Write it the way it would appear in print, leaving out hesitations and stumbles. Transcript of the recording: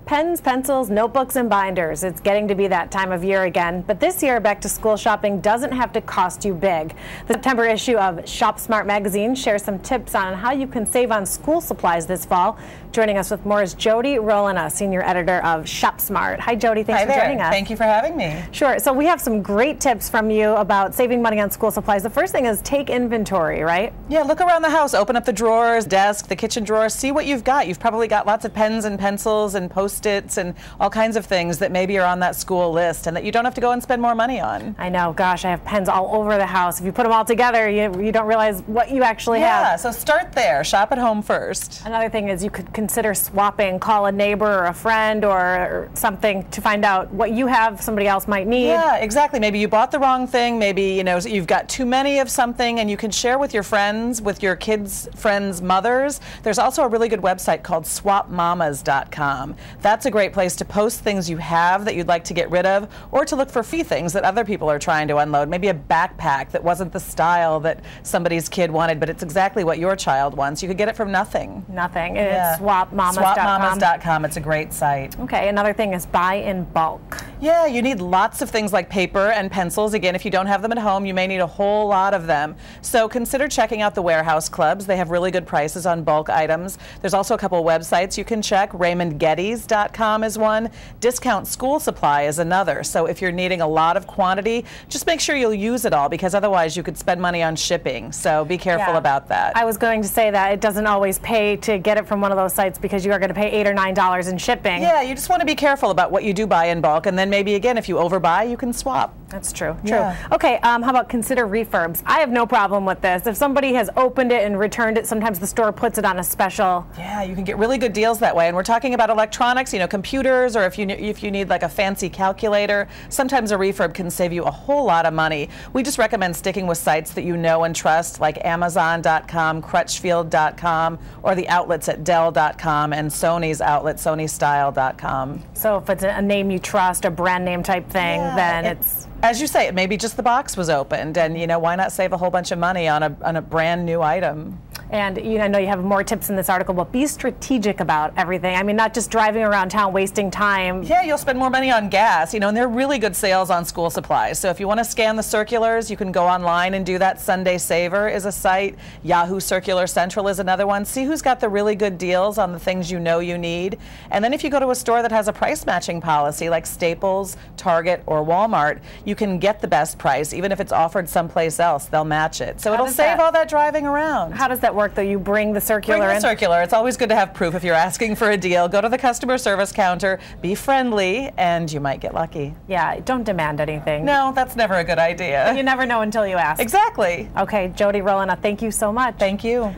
Pens, pencils, notebooks, and binders. It's getting to be that time of year again, but this year back to school shopping doesn't have to cost you big. The September issue of ShopSmart Magazine shares some tips on how you can save on school supplies this fall. Joining us with more is Jody Rohlena, senior editor of ShopSmart. Hi Jody, thanks for joining us. Thank you for having me. Sure, so we have some great tips from you about saving money on school supplies. The first thing is take inventory, right? Yeah, look around the house, open up the drawers, desk, the kitchen drawer, see what you've got. You've probably got lots of pens and pencils and Post-its and all kinds of things that maybe are on that school list and that you don't have to go and spend more money on. I know, gosh, I have pens all over the house. If you put them all together, you don't realize what you actually have. Yeah, so start there. Shop at home first. Another thing is you could consider swapping, call a neighbor or a friend or something to find out what you have somebody else might need. Yeah, exactly. Maybe you bought the wrong thing, maybe you've got too many of something, and you can share with your friends, with your kids' friends' mothers. There's also a really good website called swapmamas.com. That's a great place to post things you have that you'd like to get rid of, or to look for free things that other people are trying to unload. Maybe a backpack that wasn't the style that somebody's kid wanted, but it's exactly what your child wants. You could get it from nothing. Nothing. And it's swapmamas.com. Swapmamas.com. It's a great site. Okay, another thing is buy in bulk. Yeah, you need lots of things like paper and pencils. Again, if you don't have them at home, you may need a whole lot of them. So consider checking out the warehouse clubs. They have really good prices on bulk items. There's also a couple of websites you can check. RaymondGettys.com is one. Discount School Supply is another. So if you're needing a lot of quantity, just make sure you'll use it all, because otherwise you could spend money on shipping. So be careful about that. I was going to say that it doesn't always pay to get it from one of those sites, because you are going to pay $8 or $9 in shipping. Yeah, you just want to be careful about what you do buy in bulk, and then maybe again, if you overbuy, you can swap. That's true. Yeah. Okay, how about consider refurbs? I have no problem with this. If somebody has opened it and returned it, sometimes the store puts it on a special. Yeah, you can get really good deals that way. And we're talking about electronics, computers, or if you need like a fancy calculator, sometimes a refurb can save you a whole lot of money. We just recommend sticking with sites that you know and trust, like Amazon.com, Crutchfield.com, or the outlets at Dell.com and Sony's outlet, SonyStyle.com. So if it's a name you trust, a brand name type thing, then it's... As you say, maybe just the box was opened, and why not save a whole bunch of money on a brand new item? And I know you have more tips in this article, but be strategic about everything. I mean, not just driving around town wasting time. Yeah, you'll spend more money on gas, and there are really good sales on school supplies. So if you want to scan the circulars, you can go online and do that. Sunday Saver is a site. Yahoo Circular Central is another one. See who's got the really good deals on the things you need. And then if you go to a store that has a price matching policy, like Staples, Target, or Walmart, you can get the best price. Even if it's offered someplace else, they'll match it. So it'll save all that driving around. How does that work, though? You bring the circular in? Bring the circular. It's always good to have proof if you're asking for a deal. Go to the customer service counter, be friendly, and you might get lucky. Yeah, don't demand anything. No, that's never a good idea. You never know until you ask. Exactly. Okay, Jody Rohlena, thank you so much. Thank you.